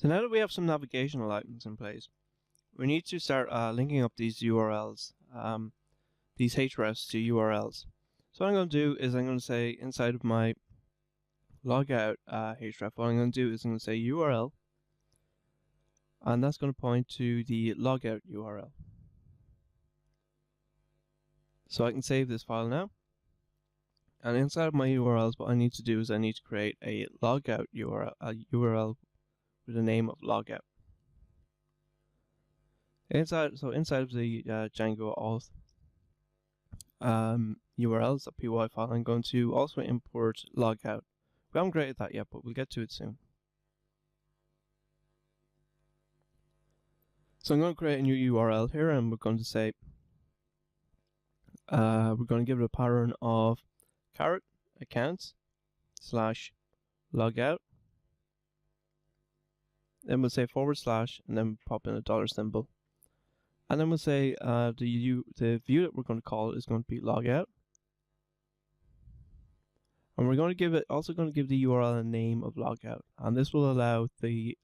So now that we have some navigational items in place, we need to start linking up these URLs, these hrefs to URLs. So what I'm going to do is I'm going to say inside of my logout href, what I'm going to do is I'm going to say URL, and that's going to point to the logout URL. So I can save this file now. And inside of my URLs, what I need to do is I need to create a logout URL, a URL with the name of logout. Inside of the Django auth urls.py file, I'm going to also import logout. We haven't created that yet, but we'll get to it soon. So I'm going to create a new URL here, and we're going to say we're going to give it a pattern of caret accounts / logout. Then we'll say / and then pop in a dollar symbol. And then we'll say the view that we're going to call is going to be logout. And we're going to give it going to give the URL a name of logout. And this will allow the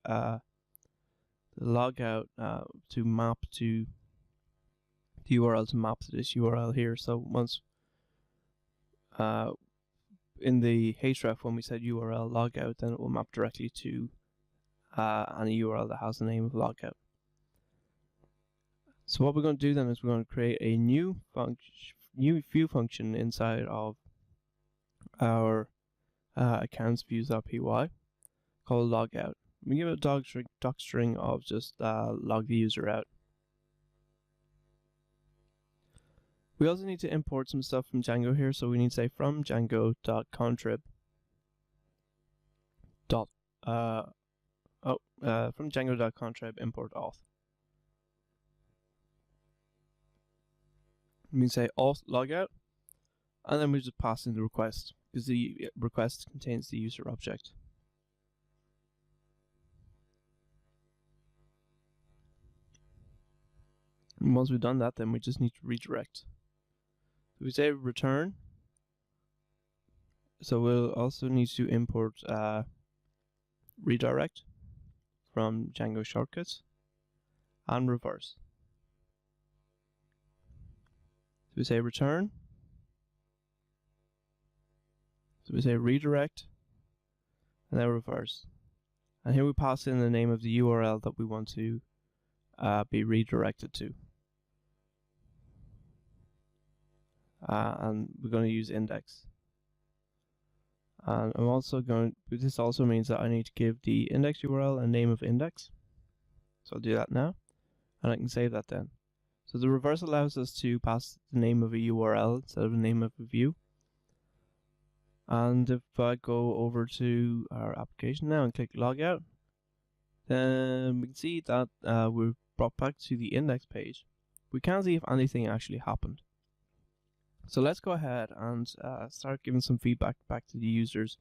logout to map to the URL to map to this URL here. So once in the href, when we said URL logout, then it will map directly to any URL that has the name of logout. So what we're going to do then is we're going to create a new view function inside of our accounts views.py called logout. We give it a doc string of just log the user out. We also need to import some stuff from Django here, so we need to say from Django.contrib from Django.contrib import auth. We can say auth logout, and then we just pass in the request, because the request contains the user object. And once we've done that, then we just need to redirect. So we say return. So we'll also need to import redirect from Django shortcuts and reverse. So we say return. So we say redirect, and then reverse. And here we pass in the name of the URL that we want to be redirected to. And we're going to use index. And I'm also this also means that I need to give the index URL a name of index. So I'll do that now, and I can save that then. So the reverse allows us to pass the name of a URL instead of the name of a view. And if I go over to our application now and click logout, then we can see that we're brought back to the index page. We can't see if anything actually happened. So let's go ahead and start giving some feedback back to the users